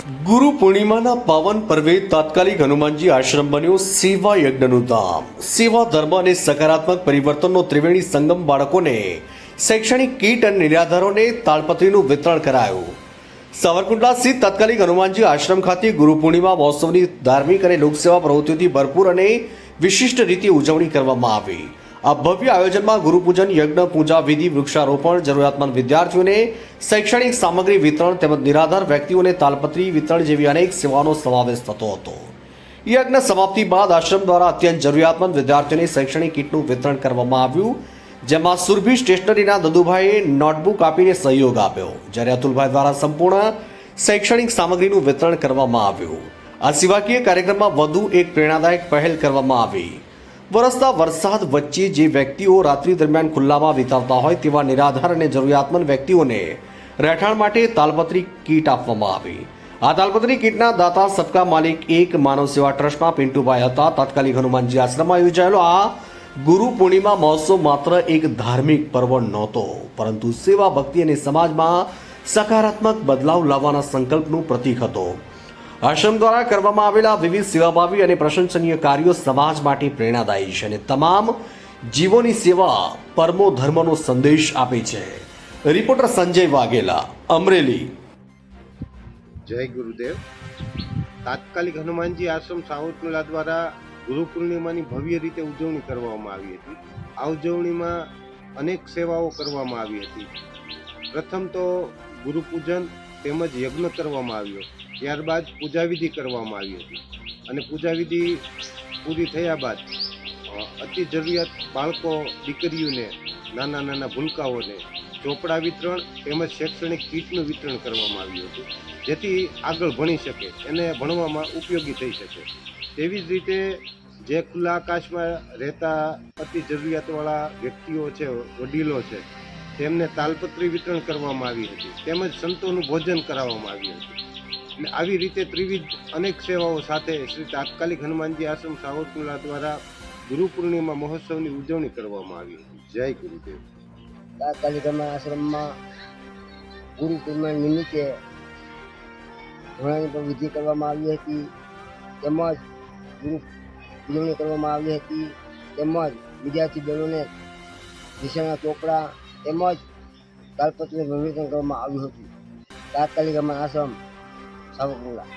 ગુરુ પૂર્ણિમાના પાવન પર્વે તાત્કાલિક હનુમાનજી આશ્રમ બન્યો સેવા યજ્ઞનું ધામ. સેવા, ધર્મ અને સકારાત્મક પરિવર્તનનો ત્રિવેણી સંગમ. બાળકોને શૈક્ષણિક કીટ અને નિરાધારોને તાળપત્રીનું વિતરણ કરાયું. સાવરકુંડલા સ્થિત તાત્કાલિક હનુમાનજી આશ્રમ ખાતે ગુરુ પૂર્ણિમા મહોત્સવની ધાર્મિક અને લોકસેવા પ્રવૃત્તિઓથી ભરપૂર અને વિશિષ્ટ રીતે ઉજવણી કરવામાં આવી. આ ભવ્ય આયોજનમાં ગુરુપૂજન, યજ્ઞ, પૂજા વિધિ, વૃક્ષારોપણ, જરૂરિયાતમંદ વિદ્યાર્થીઓને શૈક્ષણિક સામગ્રી વિતરણ તેમજ નિરાધાર વ્યક્તિઓને તાલપત્રી વિતરણ જેવી અનેક સેવાઓનો સમાવેશ થતો હતો. યજ્ઞ સમાપ્તિ બાદ આશ્રમ દ્વારા અત્યંત જરૂરિયાતમંદ વિદ્યાર્થીઓને શૈક્ષણિક કીટનું વિતરણ કરવામાં આવ્યું, જેમાં સુરભી સ્ટેશનરીના દદુભાઈએ નોટબુક આપીને સહયોગ આપ્યો, જ્યારે અતુલભાઈ દ્વારા સંપૂર્ણ શૈક્ષણિક સામગ્રીનું વિતરણ કરવામાં આવ્યું. આ સેવાકીય કાર્યક્રમમાં વધુ એક પ્રેરણાદાયક પહેલ કરવામાં આવી. વરસતા વરસાદ વચ્ચે જે વ્યક્તિઓ રાત્રિ દરમિયાન ખુલ્લામાં વિતાવતા હોય તેવા નિરાધાર અને જરૂરિયાતમંદ વ્યક્તિઓને રહેઠાણ માટે તાલપત્રી કીટ આપવામાં આવી. આ તાલપત્રી કીટના દાતા સબકા માલિક એક માનવ સેવા ટ્રસ્ટના પિન્ટુભાઈ હતા. તાત્કાલિક હનુમાનજી આશ્રમમાં યોજાયેલો આ ગુરુ પૂર્ણિમા મહોત્સવ માત્ર એક ધાર્મિક પર્વ નહોતો, પરંતુ સેવા, ભક્તિ અને સમાજમાં સકારાત્મક બદલાવ લાવવાના સંકલ્પનું પ્રતીક હતો. આશ્રમ દ્વારા કરવામાં આવેલા વિવિધ સેવાભાવી અને પ્રશંસનીય કાર્યો સમાજ માટે પ્રેરણાદાયી છે અને તમામ જીવોની સેવા પરમો ધર્મનો સંદેશ આપે છે. રિપોર્ટર સંજય વાઘેલા, અમરેલી. જય ગુરુદેવ. તાત્કાલિક હનુમાનજી આશ્રમ સાવરકુંડલા દ્વારા ગુરુ પૂર્ણિમાની ભવ્ય રીતે ઉજવણી કરવામાં આવી હતી. આ ઉજવણીમાં અનેક સેવાઓ કરવામાં આવી હતી. પ્રથમ તો ગુરુ પૂજન તેમજ યજ્ઞ કરવામાં આવ્યો. ત્યારબાદ પૂજાવિધિ કરવામાં આવી હતી અને પૂજાવિધિ પૂરી થયા બાદ અતિ જરૂરિયાત બાળકો, દીકરીઓને, નાના નાના ભૂલકાઓને ચોપડા વિતરણ તેમજ શૈક્ષણિક કીટનું વિતરણ કરવામાં આવ્યું હતું, જેથી આગળ ભણી શકે, એને ભણવામાં ઉપયોગી થઈ શકે. તેવી જ રીતે જે ખુલ્લા આકાશમાં રહેતા અતિ જરૂરિયાતવાળા વ્યક્તિઓ છે, વડીલો છે, તેમને તાલપત્રી વિતરણ કરવામાં આવી હતી તેમજ સંતોનું ભોજન કરાવવામાં આવ્યું હતું. અને આવી રીતે ત્રિવિધ અનેક સેવાઓ સાથે શ્રી તાત્કાલિક હનુમાનજી આશ્રમ સાવરકુંડલા દ્વારા ગુરુ પૂર્ણિમા મહોત્સવની ઉજવણી કરવામાં આવી હતી. જય ગુરુદેવ. તાત્કાલિક આશ્રમમાં ગુરુ પૂર્ણિમા નિમિત્તે ઘોડાની પણ વિધિ કરવામાં આવી હતી, તેમજ ગુરુ ઉજવણી કરવામાં આવી હતી, તેમજ વિદ્યાર્થી બહેનોને વિષયના ચોપડા તેમજ તાલપત્રીનું વિતરણ કરવામાં આવ્યું હતું. તાત્કાલિક આશ્રમ સાવરકુંડલા.